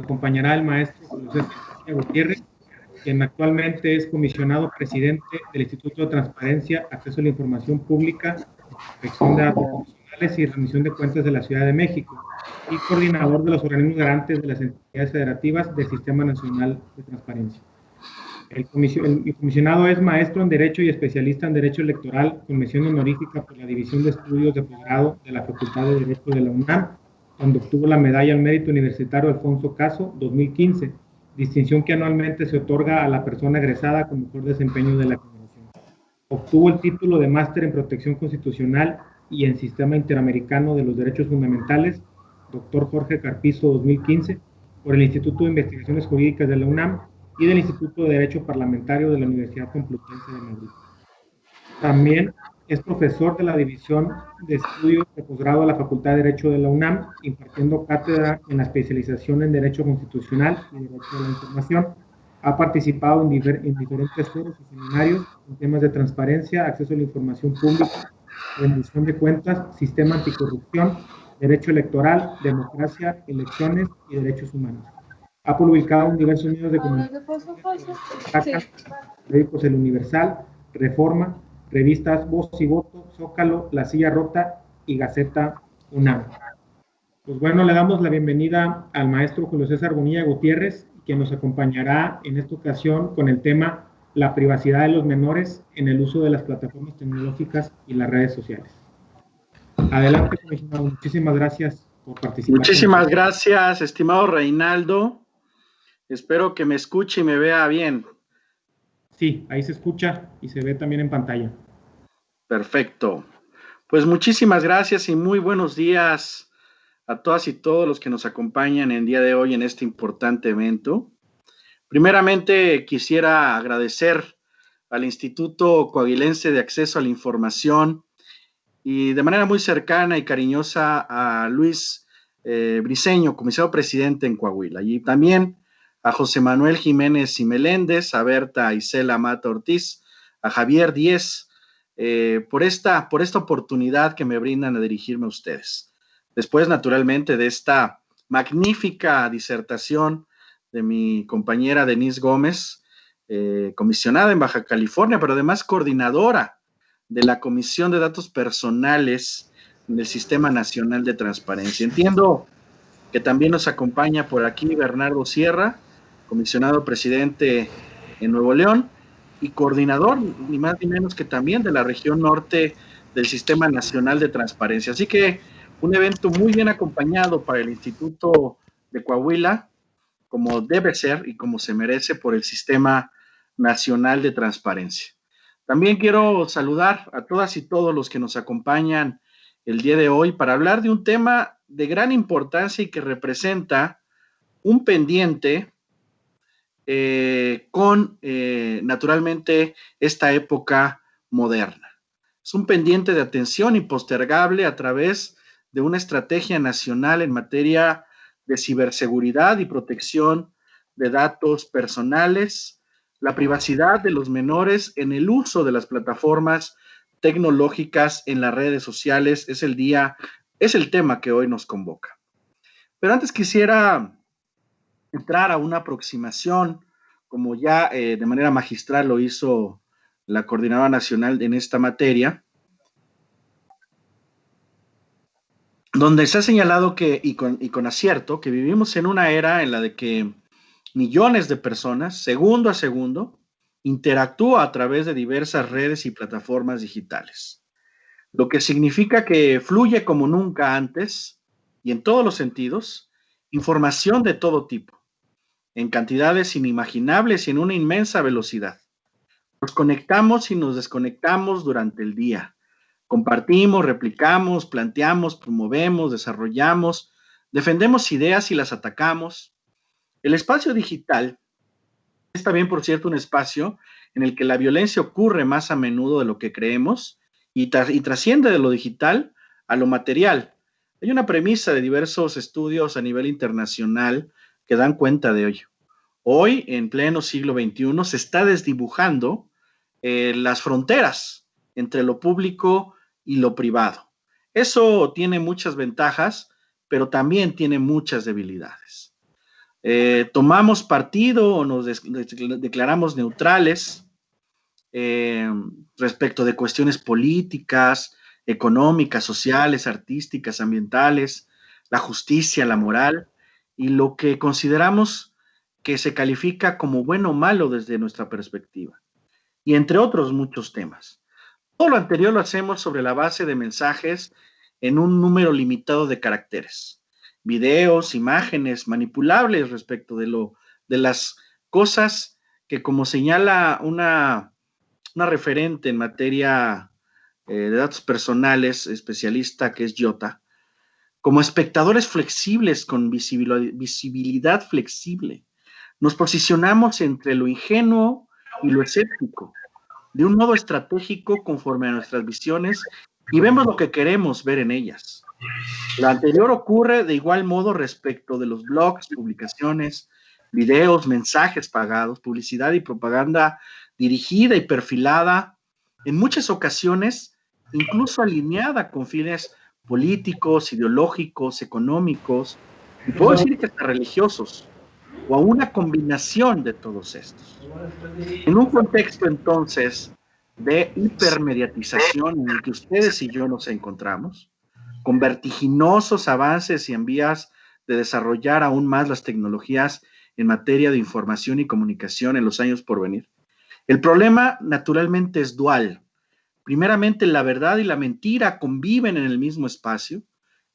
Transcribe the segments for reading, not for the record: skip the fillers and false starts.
acompañará el maestro José Gutiérrez, quien actualmente es comisionado presidente del Instituto de Transparencia, Acceso a la Información Pública, Protección de Datos Personales y Rendición de Cuentas de la Ciudad de México, y coordinador de los organismos garantes de las entidades federativas del Sistema Nacional de Transparencia. El comisionado es maestro en Derecho y especialista en Derecho Electoral con mención honorífica por la División de Estudios de Posgrado de la Facultad de Derecho de la UNAM, donde obtuvo la Medalla al Mérito Universitario Alfonso Caso 2015, distinción que anualmente se otorga a la persona egresada con mejor desempeño de la generación. Obtuvo el título de Máster en Protección Constitucional y en Sistema Interamericano de los Derechos Fundamentales, Dr. Jorge Carpizo 2015, por el Instituto de Investigaciones Jurídicas de la UNAM y del Instituto de Derecho Parlamentario de la Universidad Complutense de Madrid. También es profesor de la División de Estudios de Posgrado de la Facultad de Derecho de la UNAM, impartiendo cátedra en la especialización en Derecho Constitucional y Derecho a la Información. Ha participado en diferentes foros y seminarios en temas de transparencia, acceso a la información pública, rendición de cuentas, sistema anticorrupción, derecho electoral, democracia, elecciones y derechos humanos. Ha publicado en diversos medios de comunicación, periódicos El Universal, Reforma, revistas Voz y Voto, Zócalo, La Silla Rota y Gaceta UNAM. Pues bueno, le damos la bienvenida al maestro Julio César Bonilla Gutiérrez, quien nos acompañará en esta ocasión con el tema la privacidad de los menores en el uso de las plataformas tecnológicas y las redes sociales. Adelante, comisionado. Muchísimas gracias por participar. Muchísimas gracias, estimado Reinaldo. Espero que me escuche y me vea bien. Sí, ahí se escucha y se ve también en pantalla. Perfecto. Pues muchísimas gracias y muy buenos días a todas y todos los que nos acompañan el día de hoy en este importante evento. Primeramente, quisiera agradecer al Instituto Coahuilense de Acceso a la Información y de manera muy cercana y cariñosa a Luis Briceño, comisionado presidente en Coahuila, y también a José Manuel Jiménez y Meléndez, a Berta Isela Mata Ortiz, a Javier Díez, por esta oportunidad que me brindan a dirigirme a ustedes. Después, naturalmente, de esta magnífica disertación de mi compañera Denise Gómez, comisionada en Baja California, pero además coordinadora de la Comisión de Datos Personales del Sistema Nacional de Transparencia. Entiendo que también nos acompaña por aquí Bernardo Sierra, comisionado presidente en Nuevo León y coordinador, ni más ni menos que también de la región norte del Sistema Nacional de Transparencia. Así que un evento muy bien acompañado para el Instituto de Coahuila, como debe ser y como se merece por el Sistema Nacional de Transparencia. También quiero saludar a todas y todos los que nos acompañan el día de hoy para hablar de un tema de gran importancia y que representa un pendiente con, naturalmente, esta época moderna. Es un pendiente de atención impostergable a través de una estrategia nacional en materia de ciberseguridad y protección de datos personales, la privacidad de los menores en el uso de las plataformas tecnológicas en las redes sociales, es el tema que hoy nos convoca. Pero antes quisiera entrar a una aproximación, como ya de manera magistral lo hizo la Coordinadora Nacional en esta materia, donde se ha señalado que, y con acierto, que vivimos en una era en la de que millones de personas, segundo a segundo, interactúan a través de diversas redes y plataformas digitales, lo que significa que fluye como nunca antes, y en todos los sentidos, información de todo tipo, en cantidades inimaginables y en una inmensa velocidad. Nos conectamos y nos desconectamos durante el día. Compartimos, replicamos, planteamos, promovemos, desarrollamos, defendemos ideas y las atacamos. El espacio digital es también, por cierto, un espacio en el que la violencia ocurre más a menudo de lo que creemos y trasciende de lo digital a lo material. Hay una premisa de diversos estudios a nivel internacional que dan cuenta de ello. Hoy, en pleno siglo XXI, se está desdibujando las fronteras entre lo público y lo privado. Eso tiene muchas ventajas, pero también tiene muchas debilidades. tomamos partido o nos declaramos neutrales respecto de cuestiones políticas, económicas, sociales, artísticas, ambientales, la justicia, la moral y lo que consideramos que se califica como bueno o malo desde nuestra perspectiva, y entre otros muchos temas. Todo lo anterior lo hacemos sobre la base de mensajes en un número limitado de caracteres, videos, imágenes manipulables respecto de las cosas que, como señala una referente en materia de datos personales, especialista que es Jota, como espectadores flexibles con visibilidad flexible. Nos posicionamos entre lo ingenuo y lo escéptico, de un modo estratégico conforme a nuestras visiones y vemos lo que queremos ver en ellas. Lo anterior ocurre de igual modo respecto de los blogs, publicaciones, videos, mensajes pagados, publicidad y propaganda dirigida y perfilada, en muchas ocasiones incluso alineada con fines políticos, ideológicos, económicos, y puedo decir que hasta religiosos, o a una combinación de todos estos. En un contexto entonces de hipermediatización en el que ustedes y yo nos encontramos, con vertiginosos avances y en vías de desarrollar aún más las tecnologías en materia de información y comunicación en los años por venir. El problema naturalmente es dual. Primeramente, la verdad y la mentira conviven en el mismo espacio,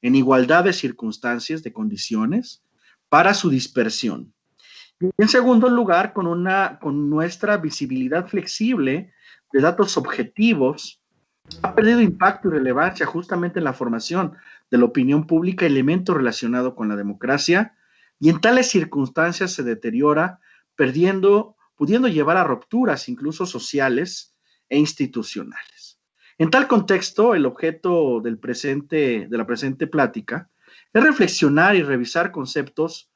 en igualdad de circunstancias, de condiciones, para su dispersión. Y en segundo lugar, con nuestra visibilidad flexible de datos objetivos, ha perdido impacto y relevancia justamente en la formación de la opinión pública, elemento relacionado con la democracia, y en tales circunstancias se deteriora, pudiendo llevar a rupturas incluso sociales e institucionales. En tal contexto, el objeto de la presente plática es reflexionar y revisar conceptos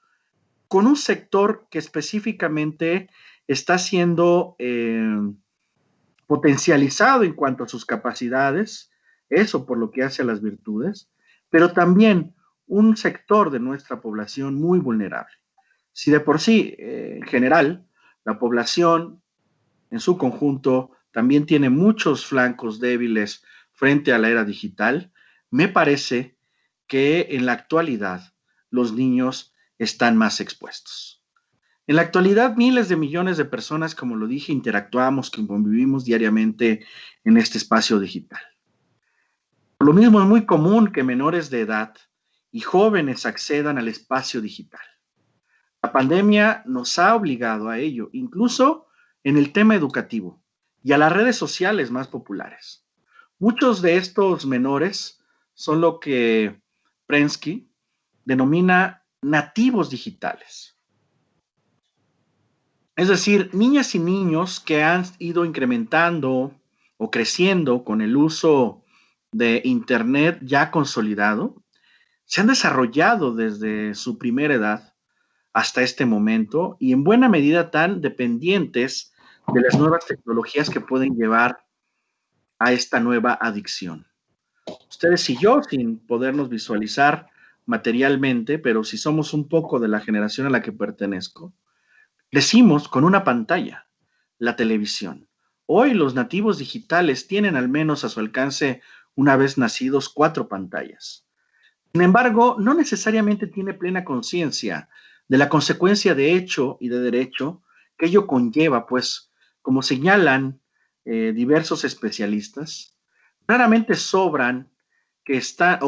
con un sector que específicamente está siendo potencializado en cuanto a sus capacidades, eso por lo que hace a las virtudes, pero también un sector de nuestra población muy vulnerable. Si de por sí, en general, la población en su conjunto también tiene muchos flancos débiles frente a la era digital, me parece que en la actualidad los niños están más expuestos. En la actualidad, miles de millones de personas, como lo dije, interactuamos, que convivimos diariamente en este espacio digital. Por lo mismo, es muy común que menores de edad y jóvenes accedan al espacio digital. La pandemia nos ha obligado a ello, incluso en el tema educativo y a las redes sociales más populares. Muchos de estos menores son lo que Prensky denomina nativos digitales. Es decir, niñas y niños que han ido incrementando o creciendo con el uso de Internet ya consolidado, se han desarrollado desde su primera edad hasta este momento y en buena medida tan dependientes de las nuevas tecnologías que pueden llevar a esta nueva adicción. Ustedes y yo, sin podernos visualizar materialmente, pero si somos un poco de la generación a la que pertenezco, crecimos con una pantalla, la televisión. Hoy los nativos digitales tienen al menos a su alcance, una vez nacidos, 4 pantallas. Sin embargo, no necesariamente tiene plena conciencia de la consecuencia de hecho y de derecho que ello conlleva, pues, como señalan diversos especialistas, raramente sabrán, que están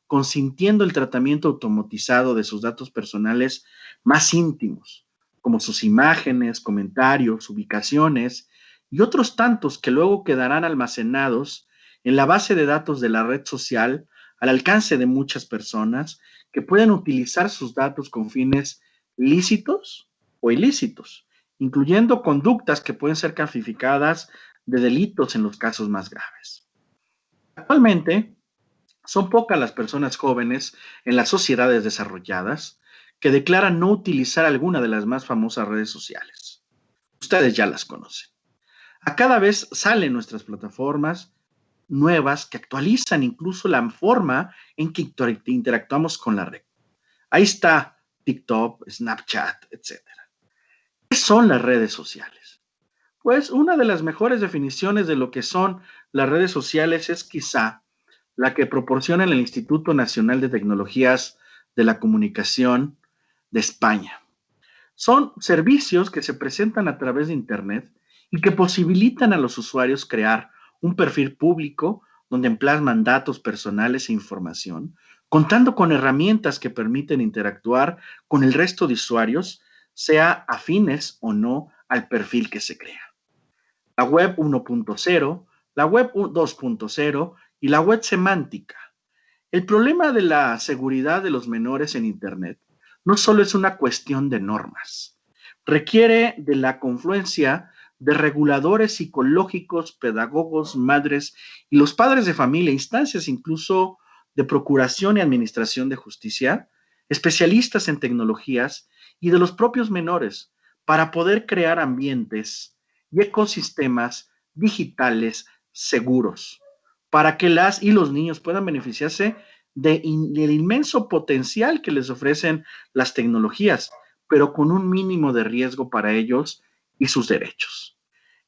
consintiendo el tratamiento automatizado de sus datos personales más íntimos, como sus imágenes, comentarios, ubicaciones y otros tantos que luego quedarán almacenados en la base de datos de la red social al alcance de muchas personas que pueden utilizar sus datos con fines lícitos o ilícitos, incluyendo conductas que pueden ser calificadas de delitos en los casos más graves. Actualmente, son pocas las personas jóvenes en las sociedades desarrolladas que declaran no utilizar alguna de las más famosas redes sociales. Ustedes ya las conocen. A cada vez salen nuestras plataformas nuevas que actualizan incluso la forma en que interactuamos con la red. Ahí está TikTok, Snapchat, etcétera. ¿Qué son las redes sociales? Pues una de las mejores definiciones de lo que son las redes sociales es quizá la que proporciona el Instituto Nacional de Tecnologías de la Comunicación de España. Son servicios que se presentan a través de Internet y que posibilitan a los usuarios crear un perfil público donde plasman datos personales e información, contando con herramientas que permiten interactuar con el resto de usuarios, sea afines o no al perfil que se crea. La web 1.0, la web 2.0 y la web semántica. El problema de la seguridad de los menores en Internet no solo es una cuestión de normas, requiere de la confluencia de reguladores psicológicos, pedagogos, madres y los padres de familia, instancias incluso de procuración y administración de justicia, especialistas en tecnologías y de los propios menores para poder crear ambientes y ecosistemas digitales seguros para que las y los niños puedan beneficiarse del inmenso potencial que les ofrecen las tecnologías, pero con un mínimo de riesgo para ellos y sus derechos.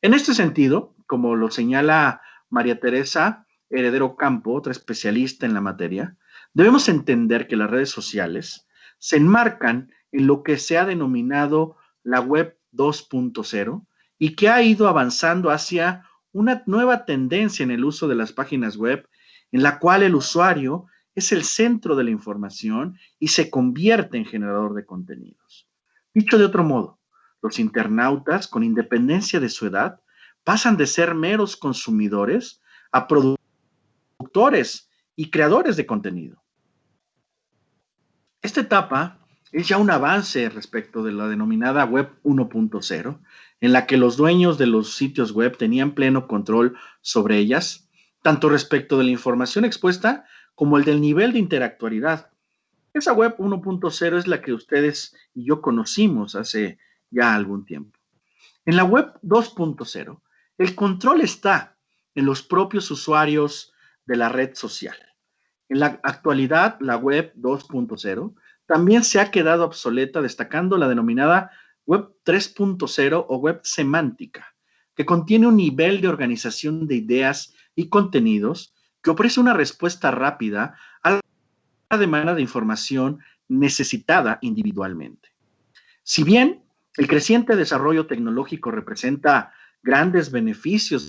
En este sentido, como lo señala María Teresa Heredero Campo, otra especialista en la materia, debemos entender que las redes sociales se enmarcan en lo que se ha denominado la web 2.0 y que ha ido avanzando hacia una nueva tendencia en el uso de las páginas web en la cual el usuario es el centro de la información y se convierte en generador de contenidos. Dicho de otro modo, los internautas, con independencia de su edad, pasan de ser meros consumidores a productores y creadores de contenido. Esta etapa es ya un avance respecto de la denominada web 1.0, en la que los dueños de los sitios web tenían pleno control sobre ellas, tanto respecto de la información expuesta como el del nivel de interactualidad. Esa web 1.0 es la que ustedes y yo conocimos hace ya algún tiempo. En la web 2.0, el control está en los propios usuarios de la red social. En la actualidad, la web 2.0 también se ha quedado obsoleta, destacando la denominada web 3.0 o web semántica, que contiene un nivel de organización de ideas y contenidos que ofrece una respuesta rápida a la demanda de información necesitada individualmente. Si bien el creciente desarrollo tecnológico representa grandes beneficios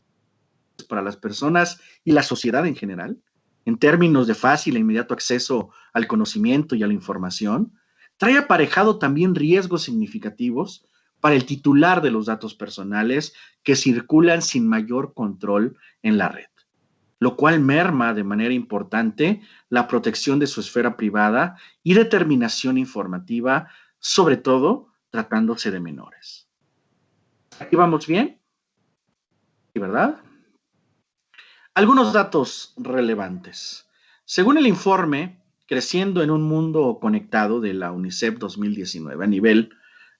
para las personas y la sociedad en general, en términos de fácil e inmediato acceso al conocimiento y a la información, trae aparejado también riesgos significativos para el titular de los datos personales que circulan sin mayor control en la red, lo cual merma de manera importante la protección de su esfera privada y determinación informativa, sobre todo tratándose de menores. ¿Aquí vamos bien? ¿Verdad? Algunos datos relevantes. Según el informe Creciendo en un mundo conectado de la UNICEF 2019 a nivel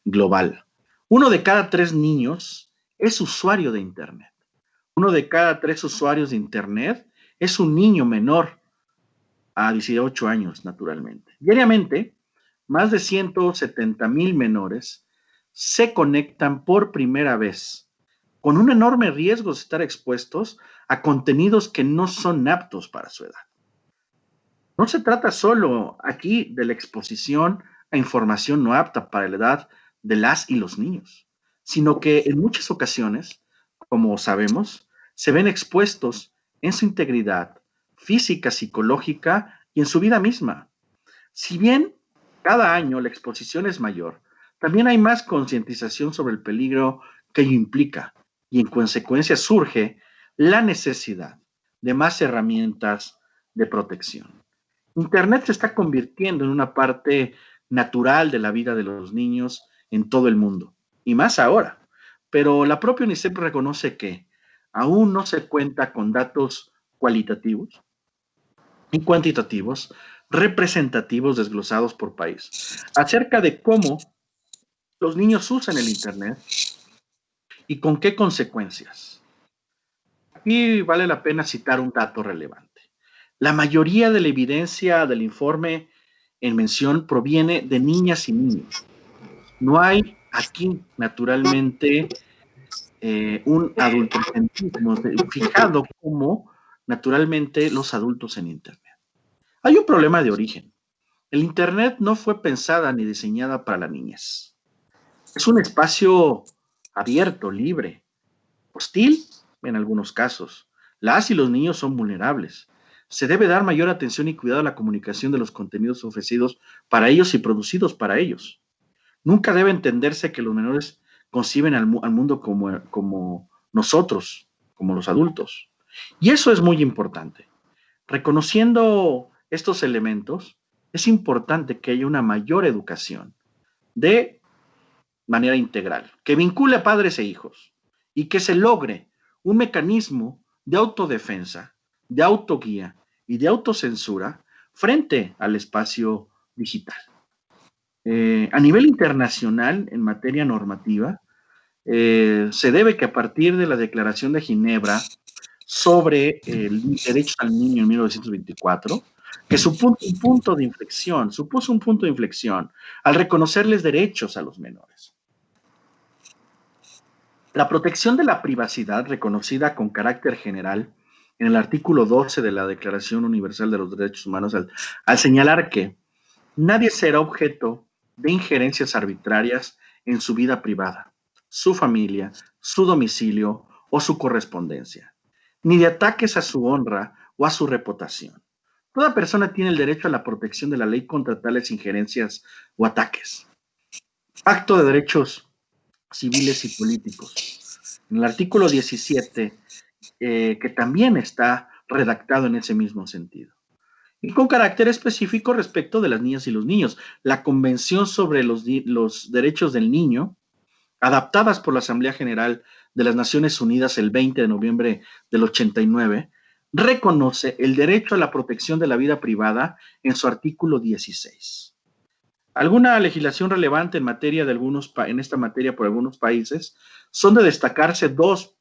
global, 1 de cada 3 niños es usuario de Internet. 1 de cada 3 usuarios de Internet es un niño menor a 18 años, naturalmente. Diariamente, más de 170,000 menores se conectan por primera vez, con un enorme riesgo de estar expuestos a contenidos que no son aptos para su edad. No se trata solo aquí de la exposición a información no apta para la edad de las y los niños, sino que en muchas ocasiones, como sabemos, se ven expuestos en su integridad física, psicológica y en su vida misma. Si bien cada año la exposición es mayor, también hay más concientización sobre el peligro que ello implica y en consecuencia surge la necesidad de más herramientas de protección. Internet se está convirtiendo en una parte natural de la vida de los niños en todo el mundo, y más ahora. Pero la propia UNICEF reconoce que aún no se cuenta con datos cualitativos y cuantitativos representativos desglosados por país acerca de cómo los niños usan el Internet y con qué consecuencias. Aquí vale la pena citar un dato relevante. La mayoría de la evidencia del informe en mención proviene de niñas y niños. No hay aquí, naturalmente, un adultocentrismo fijado como, naturalmente, los adultos en Internet. Hay un problema de origen. El Internet no fue pensada ni diseñada para la niñez. Es un espacio abierto, libre, hostil en algunos casos. Las y los niños son vulnerables. Se debe dar mayor atención y cuidado a la comunicación de los contenidos ofrecidos para ellos y producidos para ellos. Nunca debe entenderse que los menores conciben al mundo como nosotros, como los adultos. Y eso es muy importante. Reconociendo estos elementos, es importante que haya una mayor educación de manera integral, que vincule a padres e hijos y que se logre un mecanismo de autodefensa, de autoguía y de autocensura frente al espacio digital. A nivel internacional, en materia normativa, se debe que a partir de la Declaración de Ginebra sobre el derecho al niño en 1924, que supuso un punto de inflexión al reconocerles derechos a los menores. La protección de la privacidad, reconocida con carácter general en el artículo 12 de la Declaración Universal de los Derechos Humanos, al señalar que nadie será objeto de injerencias arbitrarias en su vida privada, su familia, su domicilio o su correspondencia, ni de ataques a su honra o a su reputación. Toda persona tiene el derecho a la protección de la ley contra tales injerencias o ataques. Pacto de Derechos Civiles y Políticos. En el artículo 17, que también está redactado en ese mismo sentido. Y con carácter específico respecto de las niñas y los niños. La Convención sobre los Derechos del Niño, adaptadas por la Asamblea General de las Naciones Unidas el 20 de noviembre del 89, reconoce el derecho a la protección de la vida privada en su artículo 16. Alguna legislación relevante en esta materia por algunos países son de destacarse dos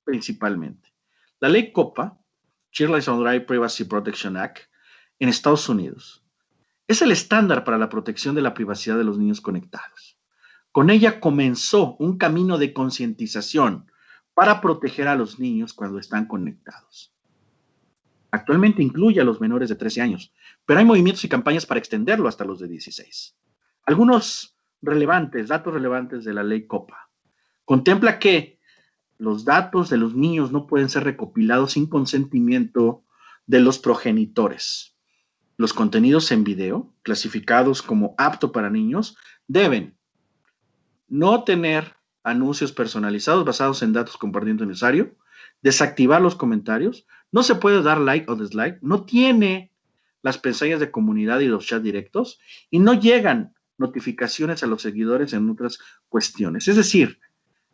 principalmente. La ley COPPA, Children's Online Privacy Protection Act, en Estados Unidos. Es el estándar para la protección de la privacidad de los niños conectados. Con ella comenzó un camino de concientización para proteger a los niños cuando están conectados. Actualmente incluye a los menores de 13 años, pero hay movimientos y campañas para extenderlo hasta los de 16. Algunos datos relevantes de la ley COPPA. Contempla que los datos de los niños no pueden ser recopilados sin consentimiento de los progenitores. Los contenidos en video, clasificados como apto para niños, deben no tener anuncios personalizados basados en datos compartiendo necesario, desactivar los comentarios, no se puede dar like o dislike, no tiene las pestañas de comunidad y los chats directos y no llegan notificaciones a los seguidores en otras cuestiones. Es decir,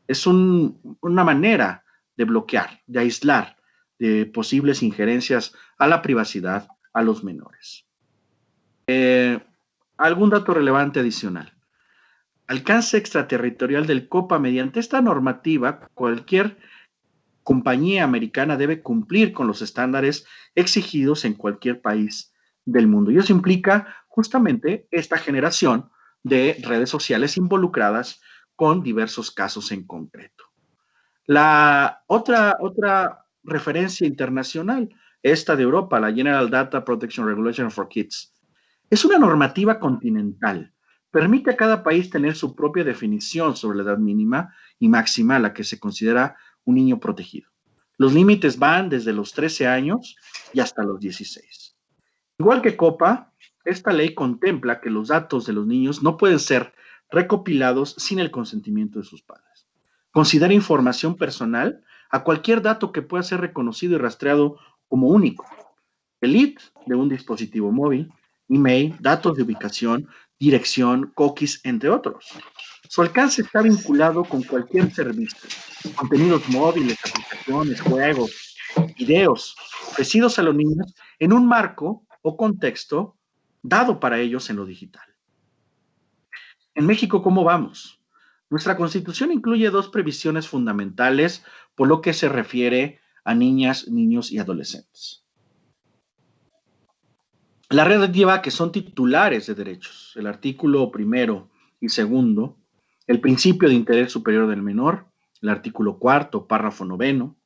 es una manera de bloquear, de aislar de posibles injerencias a la privacidad a los menores. Algún dato relevante adicional. Alcance extraterritorial del COPPA. Mediante esta normativa, cualquier compañía americana debe cumplir con los estándares exigidos en cualquier país del mundo. Y eso implica justamente esta generación de redes sociales involucradas con diversos casos en concreto. La otra referencia internacional, esta de Europa, la General Data Protection Regulation for Kids, es una normativa continental. Permite a cada país tener su propia definición sobre la edad mínima y máxima a la que se considera un niño protegido. Los límites van desde los 13 años y hasta los 16. Igual que COPPA, esta ley contempla que los datos de los niños no pueden ser recopilados sin el consentimiento de sus padres. Considera información personal a cualquier dato que pueda ser reconocido y rastreado como único. El ID de un dispositivo móvil, email, datos de ubicación, dirección, cookies, entre otros. Su alcance está vinculado con cualquier servicio, contenidos móviles, aplicaciones, juegos, videos ofrecidos a los niños en un marco o contexto dado para ellos en lo digital. En México, ¿cómo vamos? Nuestra Constitución incluye dos previsiones fundamentales por lo que se refiere a niñas, niños y adolescentes. La red lleva que son titulares de derechos, el artículo primero y segundo, el principio de interés superior del menor, el artículo cuarto, párrafo noveno.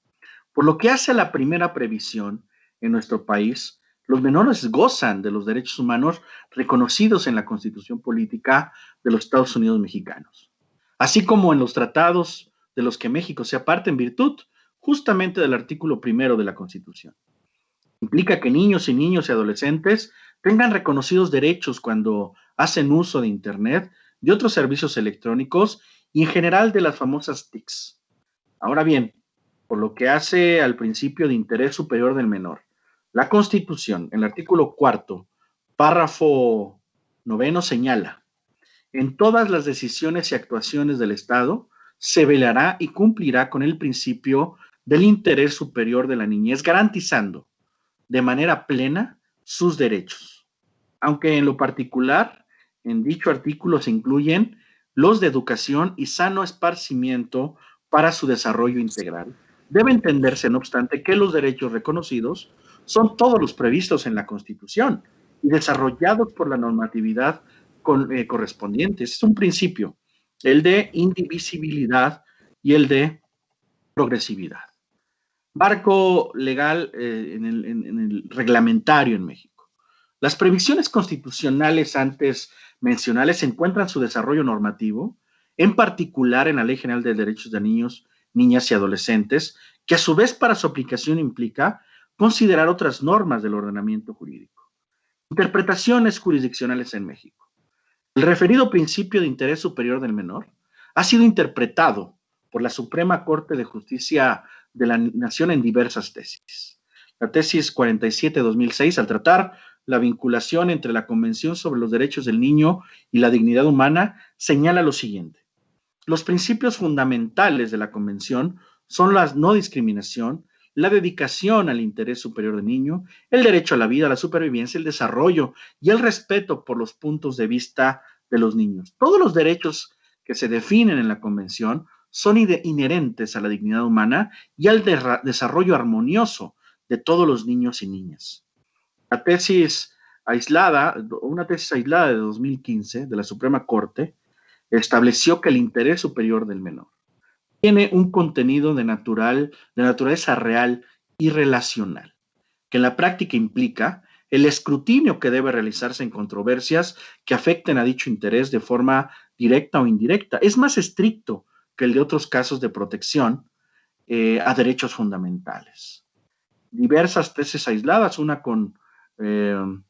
Por lo que hace a la primera previsión en nuestro país, los menores gozan de los derechos humanos reconocidos en la Constitución Política de los Estados Unidos mexicanos, así como en los tratados de los que México sea parte en virtud justamente del artículo primero de la Constitución. Implica que niños y adolescentes tengan reconocidos derechos cuando hacen uso de Internet, de otros servicios electrónicos y en general de las famosas TICs. Ahora bien, por lo que hace al principio de interés superior del menor, la Constitución, en el artículo cuarto, párrafo noveno, señala: en todas las decisiones y actuaciones del Estado se velará y cumplirá con el principio del interés superior de la niñez, garantizando de manera plena sus derechos. Aunque en lo particular, en dicho artículo se incluyen los de educación y sano esparcimiento para su desarrollo integral. Debe entenderse, no obstante, que los derechos reconocidos son todos los previstos en la Constitución y desarrollados por la normatividad correspondiente. Es un principio, el de indivisibilidad y el de progresividad. Marco legal en el reglamentario en México. Las previsiones constitucionales antes mencionadas encuentran su desarrollo normativo, en particular en la Ley General de Derechos de Niños, Niñas y Adolescentes, que a su vez para su aplicación implica considerar otras normas del ordenamiento jurídico. Interpretaciones jurisdiccionales en México. El referido principio de interés superior del menor ha sido interpretado por la Suprema Corte de Justicia de la Nación en diversas tesis. La tesis 47-2006, al tratar la vinculación entre la Convención sobre los Derechos del Niño y la Dignidad Humana, señala lo siguiente: los principios fundamentales de la Convención son la no discriminación, la dedicación al interés superior del niño, el derecho a la vida, a la supervivencia, el desarrollo y el respeto por los puntos de vista de los niños. Todos los derechos que se definen en la Convención son inherentes a la dignidad humana y al desarrollo armonioso de todos los niños y niñas. La tesis aislada, una tesis aislada de 2015 de la Suprema Corte, estableció que el interés superior del menor tiene un contenido de naturaleza real y relacional, que en la práctica implica el escrutinio que debe realizarse en controversias que afecten a dicho interés de forma directa o indirecta. Es más estricto que el de otros casos de protección a derechos fundamentales. Diversas tesis aisladas, una con un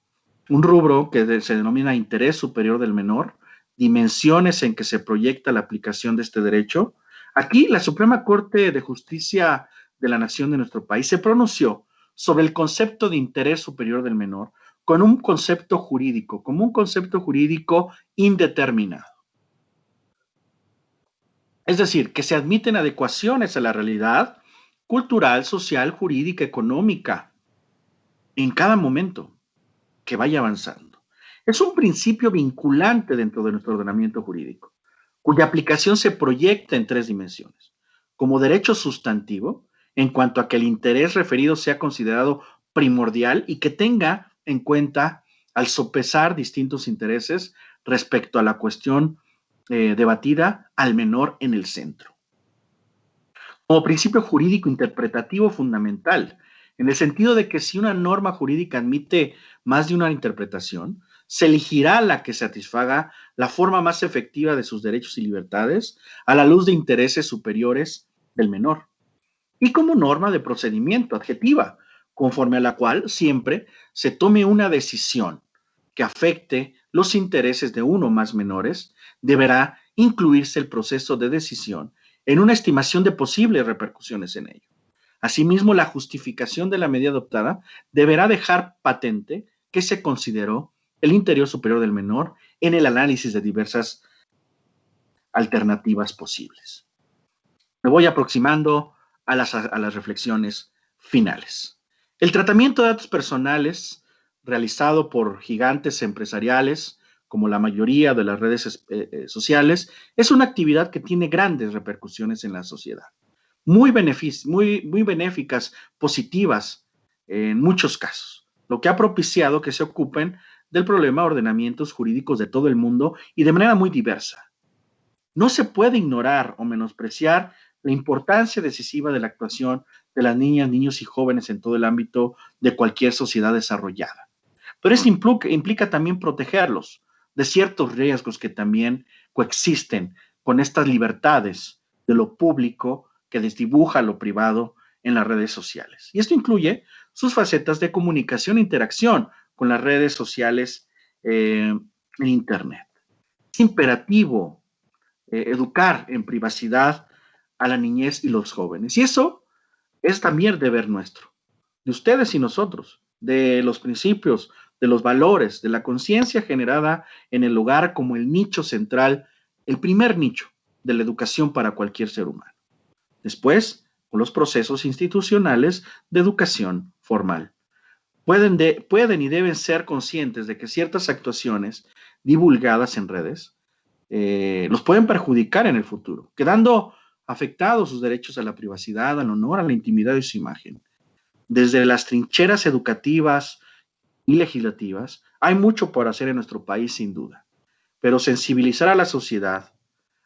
rubro que se denomina interés superior del menor, dimensiones en que se proyecta la aplicación de este derecho. Aquí la Suprema Corte de Justicia de la Nación de nuestro país se pronunció sobre el concepto de interés superior del menor como un concepto jurídico indeterminado. Es decir, que se admiten adecuaciones a la realidad cultural, social, jurídica, económica, en cada momento que vaya avanzando. Es un principio vinculante dentro de nuestro ordenamiento jurídico, cuya aplicación se proyecta en tres dimensiones: como derecho sustantivo, en cuanto a que el interés referido sea considerado primordial y que tenga en cuenta al sopesar distintos intereses respecto a la cuestión debatida, al menor en el centro. Como principio jurídico interpretativo fundamental, en el sentido de que si una norma jurídica admite más de una interpretación, se elegirá la que satisfaga la forma más efectiva de sus derechos y libertades a la luz de intereses superiores del menor. Y como norma de procedimiento adjetiva, conforme a la cual siempre se tome una decisión que afecte los intereses de uno o más menores, deberá incluirse el proceso de decisión en una estimación de posibles repercusiones en ello. Asimismo, la justificación de la medida adoptada deberá dejar patente que se consideró el interés superior del menor en el análisis de diversas alternativas posibles. Me voy aproximando a las reflexiones finales. El tratamiento de datos personales realizado por gigantes empresariales, como la mayoría de las redes sociales, es una actividad que tiene grandes repercusiones en la sociedad, muy benéficas, positivas en muchos casos. lo que ha propiciado que se ocupen del problema de ordenamientos jurídicos de todo el mundo y de manera muy diversa. No se puede ignorar o menospreciar la importancia decisiva de la actuación de las niñas, niños y jóvenes en todo el ámbito de cualquier sociedad desarrollada. Pero eso implica también protegerlos de ciertos riesgos que también coexisten con estas libertades de lo público que desdibuja lo privado en las redes sociales. Y esto incluye sus facetas de comunicación e interacción con las redes sociales en Internet. Es imperativo educar en privacidad a la niñez y los jóvenes. Y eso es también deber nuestro, de ustedes y nosotros, de los principios, de los valores, de la conciencia generada en el hogar como el nicho central, el primer nicho de la educación para cualquier ser humano. Después, con los procesos institucionales de educación formal. Pueden y deben ser conscientes de que ciertas actuaciones divulgadas en redes los pueden perjudicar en el futuro, quedando afectados sus derechos a la privacidad, al honor, a la intimidad de su imagen. Desde las trincheras educativas y legislativas, hay mucho por hacer en nuestro país, sin duda, pero sensibilizar a la sociedad,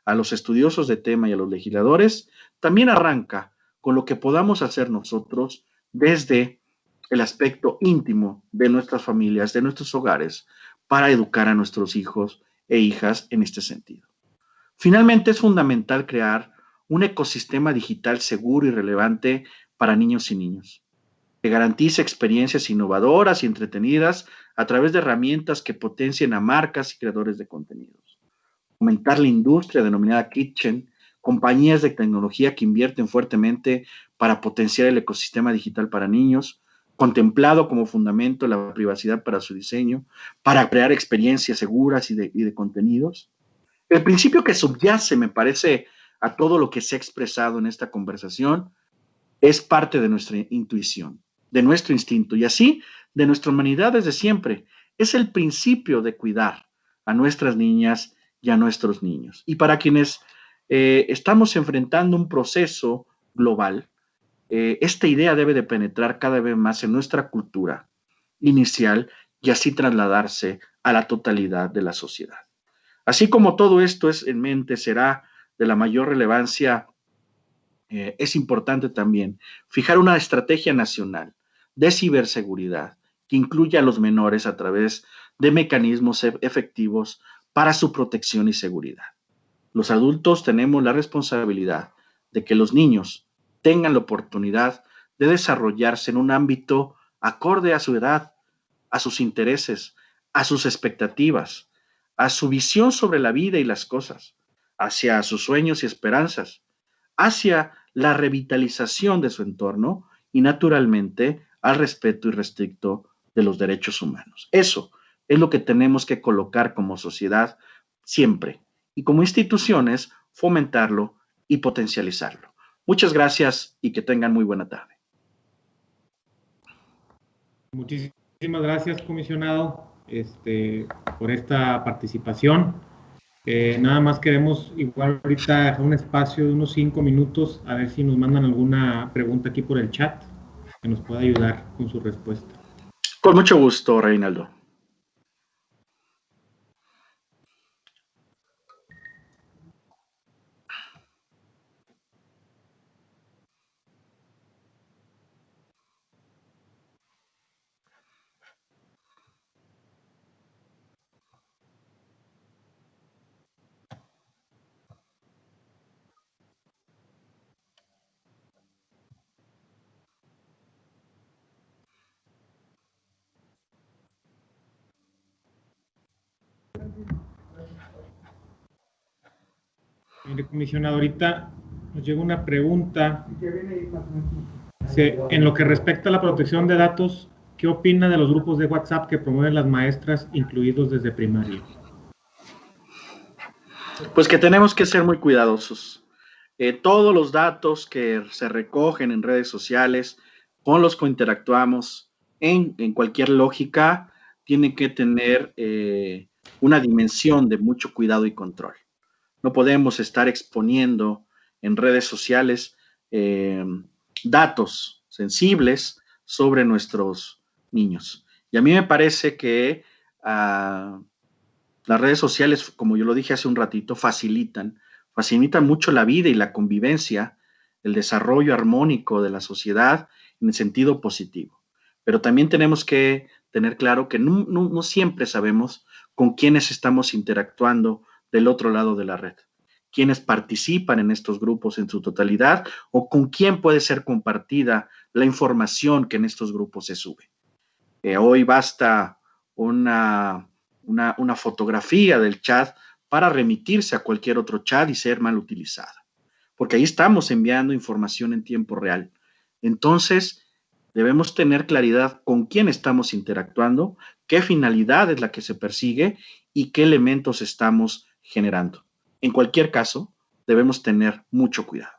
a los estudiosos de tema y a los legisladores, también arranca con lo que podamos hacer nosotros desde el aspecto íntimo de nuestras familias, de nuestros hogares, para educar a nuestros hijos e hijas en este sentido. Finalmente, es fundamental crear un ecosistema digital seguro y relevante para niños y niños, que garantice experiencias innovadoras y entretenidas a través de herramientas que potencien a marcas y creadores de contenidos. Fomentar la industria denominada Kitchen, compañías de tecnología que invierten fuertemente para potenciar el ecosistema digital para niños, contemplado como fundamento la privacidad para su diseño, para crear experiencias seguras y de contenidos. El principio que subyace, me parece, a todo lo que se ha expresado en esta conversación es parte de nuestra intuición, de nuestro instinto y así de nuestra humanidad desde siempre. Es el principio de cuidar a nuestras niñas y a nuestros niños. Y para quienes estamos enfrentando un proceso global, esta idea debe de penetrar cada vez más en nuestra cultura inicial y así trasladarse a la totalidad de la sociedad. Así como todo esto es en mente, será de la mayor relevancia, es importante también fijar una estrategia nacional de ciberseguridad que incluya a los menores a través de mecanismos efectivos para su protección y seguridad. Los adultos tenemos la responsabilidad de que los niños tengan la oportunidad de desarrollarse en un ámbito acorde a su edad, a sus intereses, a sus expectativas, a su visión sobre la vida y las cosas, hacia sus sueños y esperanzas, hacia la revitalización de su entorno y, naturalmente, al respeto irrestricto de los derechos humanos. Eso es lo que tenemos que colocar como sociedad siempre y como instituciones fomentarlo y potencializarlo. Muchas gracias y que tengan muy buena tarde. Muchísimas gracias, comisionado, por esta participación. Nada más queremos igual ahorita dejar un espacio de unos 5 minutos a ver si nos mandan alguna pregunta aquí por el chat que nos pueda ayudar con su respuesta. Con mucho gusto, Reinaldo. Mire, comisionado, ahorita nos llega una pregunta. En lo que respecta a la protección de datos, ¿qué opina de los grupos de WhatsApp que promueven las maestras, incluidos desde primaria? Pues que tenemos que ser muy cuidadosos. Todos los datos que se recogen en redes sociales, con los que interactuamos en cualquier lógica, tienen que tener una dimensión de mucho cuidado y control. No podemos estar exponiendo en redes sociales datos sensibles sobre nuestros niños. Y a mí me parece que las redes sociales, como yo lo dije hace un ratito, facilitan mucho la vida y la convivencia, el desarrollo armónico de la sociedad en el sentido positivo. Pero también tenemos que tener claro que no siempre sabemos con quiénes estamos interactuando del otro lado de la red, quiénes participan en estos grupos en su totalidad o con quién puede ser compartida la información que en estos grupos se sube. Hoy basta una fotografía del chat para remitirse a cualquier otro chat y ser mal utilizada, porque ahí estamos enviando información en tiempo real. Entonces, debemos tener claridad con quién estamos interactuando, qué finalidad es la que se persigue y qué elementos estamos generando. En cualquier caso, debemos tener mucho cuidado.